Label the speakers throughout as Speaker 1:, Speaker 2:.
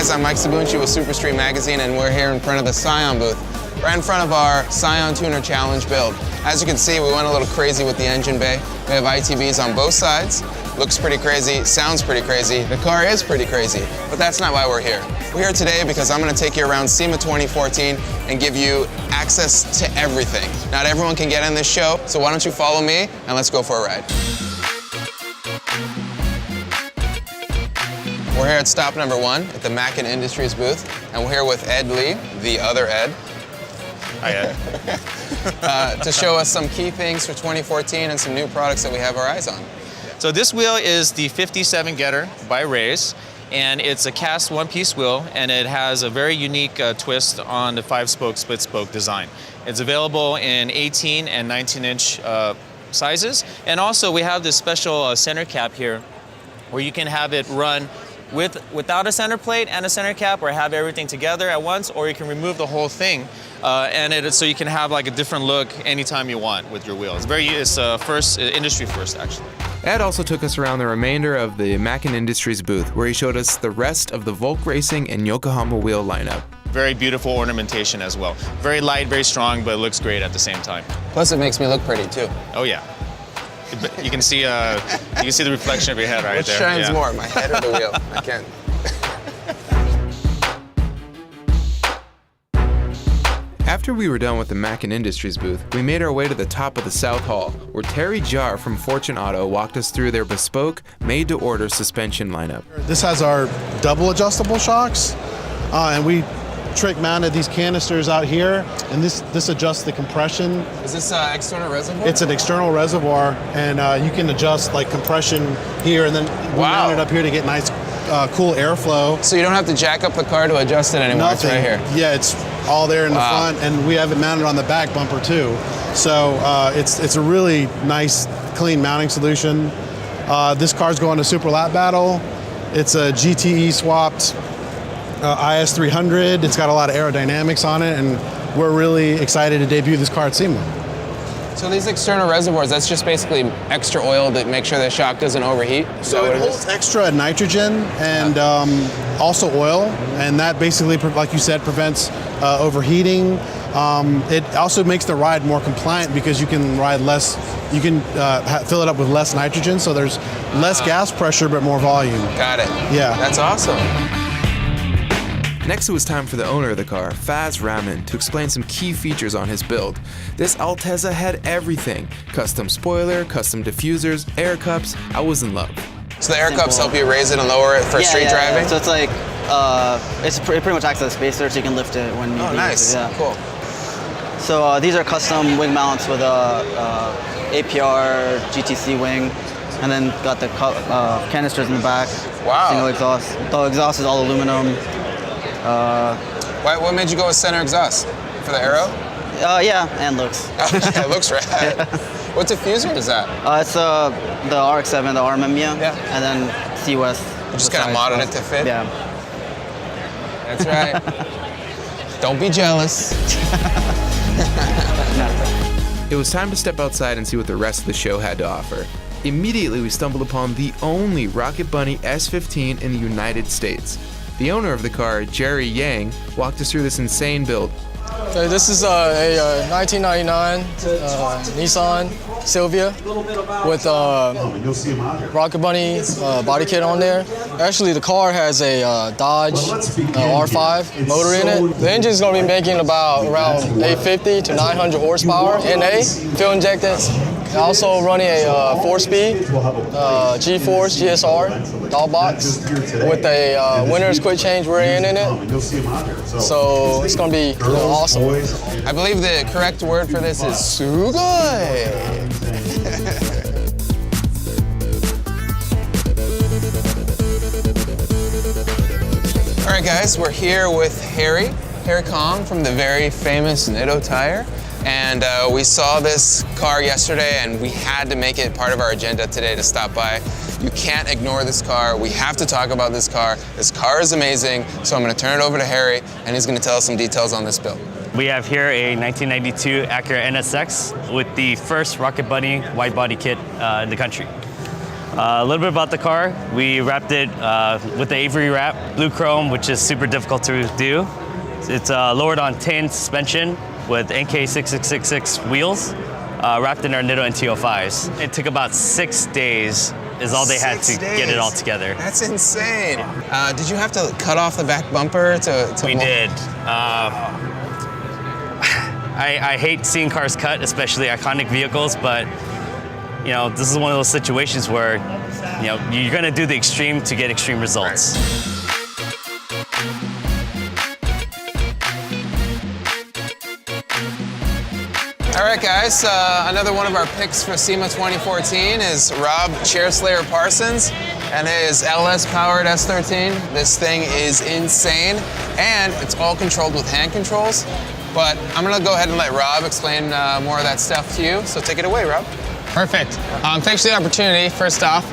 Speaker 1: guys, I'm Mike Sabunchi with Super Street Magazine, and we're here in front of the Scion booth, right in front of our Scion Tuner Challenge build. As you can see, we went a little crazy with the engine bay. We have ITBs on both sides. Looks pretty crazy, sounds pretty crazy. The car is pretty crazy, but that's not why we're here. We're here today because I'm gonna take you around SEMA 2014 and give you access to everything. Not everyone can get in this show, so why don't you follow me and let's go for a ride. We're here at stop number 1 at the Mackin Industries booth, and we're here with Ed Lee, the other Ed.
Speaker 2: Hi, Ed.
Speaker 1: To show us some key things for 2014 and some new products that we have our eyes on.
Speaker 2: So this wheel is the 57 Getter by Rays, and it's a cast one-piece wheel, and it has a very unique twist on the 5-spoke split-spoke design. It's available in 18 and 19-inch sizes, and also we have this special center cap here where you can have it run without a center plate and a center cap, or have everything together at once, or you can remove the whole thing, so you can have like a different look anytime you want with your wheel. It's industry first, actually.
Speaker 3: Ed also took us around the remainder of the Mackin Industries booth, where he showed us the rest of the Volk Racing and Yokohama wheel lineup.
Speaker 2: Very beautiful ornamentation as well. Very light, very strong, but it looks great at the same time.
Speaker 1: Plus it makes me look pretty too.
Speaker 2: Oh yeah. You can see the reflection of your head right
Speaker 1: Which
Speaker 2: there.
Speaker 1: shines more, my head or the wheel? I can't.
Speaker 3: After we were done with the Mackin Industries booth, we made our way to the top of the South Hall, where Terry Jarr from Fortune Auto walked us through their bespoke, made-to-order suspension lineup.
Speaker 4: This has our double adjustable shocks, and we trick mounted these canisters out here, and this adjusts the compression.
Speaker 1: Is this external reservoir?
Speaker 4: It's an external reservoir, and you can adjust like compression here, and then we mount it up here to get nice cool airflow.
Speaker 1: So you don't have to jack up the car to adjust it anymore.
Speaker 4: Nothing.
Speaker 1: It's right here.
Speaker 4: Yeah, it's all there in the front, and we have it mounted on the back bumper too. So it's a really nice, clean mounting solution. This car's going to Super Lap Battle. It's a GTE swapped IS300. It's got a lot of aerodynamics on it, and we're really excited to debut this car at SEMA.
Speaker 1: So these external reservoirs, that's just basically extra oil to make sure the shock doesn't overheat?
Speaker 4: So it holds extra nitrogen and also oil, and that basically, like you said, prevents overheating. It also makes the ride more compliant because you can ride less, you can fill it up with less nitrogen, so there's less gas pressure but more volume.
Speaker 1: Got it.
Speaker 4: Yeah.
Speaker 1: That's awesome.
Speaker 3: Next, it was time for the owner of the car, Faz Rahman, to explain some key features on his build. This Altezza had everything: custom spoiler, custom diffusers, air cups. I was in love.
Speaker 1: So the air cups help you raise it and lower it for street driving?
Speaker 5: Yeah. So it's like, it pretty much acts as a spacer, so you can lift it when you need it.
Speaker 1: Oh, nice.
Speaker 5: Yeah.
Speaker 1: Cool.
Speaker 5: So these are custom wing mounts with a APR GTC wing, and then got the canisters in the back.
Speaker 1: Wow.
Speaker 5: Single exhaust. The exhaust is all aluminum.
Speaker 1: What made you go with center exhaust? For the aero?
Speaker 5: Yeah, and looks.
Speaker 1: It looks rad. What diffuser is that?
Speaker 5: It's the RX-7, the RMMia, and then C-West.
Speaker 1: You just kind of modded it to fit?
Speaker 5: Yeah.
Speaker 1: That's right. Don't be jealous.
Speaker 3: It was time to step outside and see what the rest of the show had to offer. Immediately, we stumbled upon the only Rocket Bunny S15 in the United States. The owner of the car, Jerry Yang, walked us through this insane build.
Speaker 6: Okay, this is a 1999 Nissan Silvia with Rocket Bunny body kit on there. Actually, the car has a Dodge R5 motor in it. The engine is going to be making around 850 to 900 horsepower NA, fuel injected. Also running a 4-speed G-Force GSR dog box with a winner's quick change variant in it. So it's going to be awesome.
Speaker 1: I believe the correct word for this is sugoi. All right, guys, we're here with Harry Kong from the very famous Nitto Tire. And we saw this car yesterday, and we had to make it part of our agenda today to stop by. You can't ignore this car. We have to talk about this car. This car is amazing, so I'm going to turn it over to Harry, and he's going to tell us some details on this build.
Speaker 7: We have here a 1992 Acura NSX with the first Rocket Bunny wide body kit in the country. A little bit about the car. We wrapped it with the Avery wrap, blue chrome, which is super difficult to do. It's lowered on tin suspension with NK6666 wheels, wrapped in our Nitto NT05s. It took about 6 days is all they had to get it all together.
Speaker 1: That's insane. Did you have to cut off the back bumper to
Speaker 7: We did. I hate seeing cars cut, especially iconic vehicles, but you know, this is one of those situations where, you know, you're gonna do the extreme to get extreme results.
Speaker 1: All right, guys, another one of our picks for SEMA 2014 is Rob Chairslayer Parsons and his LS-powered S13. This thing is insane, and it's all controlled with hand controls. But I'm gonna go ahead and let Rob explain more of that stuff to you, so take it away, Rob.
Speaker 8: Perfect. Thanks for the opportunity. First off,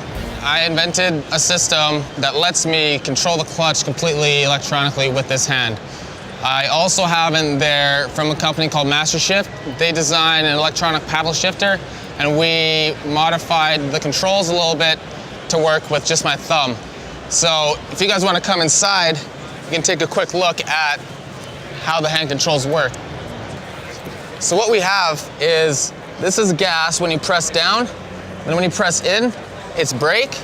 Speaker 8: I invented a system that lets me control the clutch completely electronically with this hand. I also have in there from a company called Master Shift. They designed an electronic paddle shifter, and we modified the controls a little bit to work with just my thumb. So if you guys want to come inside, you can take a quick look at how the hand controls work. So what we have is, this is gas when you press down, and when you press in, it's brake.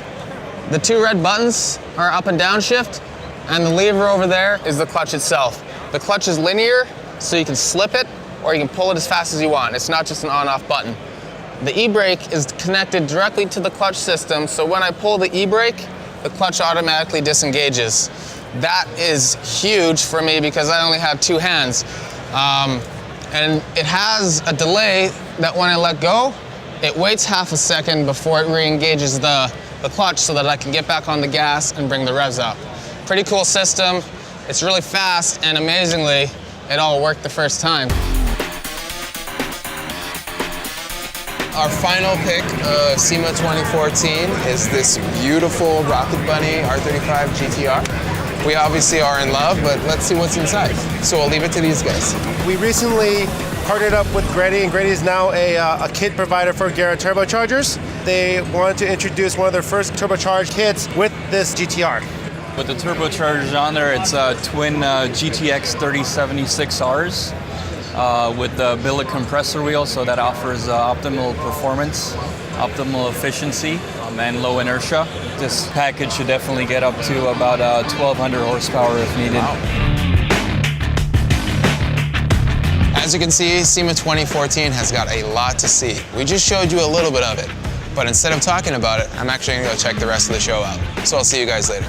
Speaker 8: The 2 red buttons are up and down shift, and the lever over there is the clutch itself. The clutch is linear, so you can slip it, or you can pull it as fast as you want. It's not just an on-off button. The e-brake is connected directly to the clutch system, so when I pull the e-brake, the clutch automatically disengages. That is huge for me because I only have 2 hands. And it has a delay that when I let go, it waits half a second before it re-engages the clutch so that I can get back on the gas and bring the revs up. Pretty cool system. It's really fast, and amazingly, it all worked the first time.
Speaker 1: Our final pick of SEMA 2014 is this beautiful Rocket Bunny R35 GTR. We obviously are in love, but let's see what's inside. So I'll leave it to these guys.
Speaker 9: We recently partnered up with Grady, and Grady is now a kit provider for Garrett turbochargers. They wanted to introduce one of their first turbocharged kits with this GTR.
Speaker 10: With the turbochargers on there, it's twin GTX 3076Rs with the billet compressor wheel, so that offers optimal performance, optimal efficiency, and low inertia. This package should definitely get up to about 1,200 horsepower if needed.
Speaker 1: Wow. As you can see, SEMA 2014 has got a lot to see. We just showed you a little bit of it, but instead of talking about it, I'm actually gonna go check the rest of the show out. So I'll see you guys later.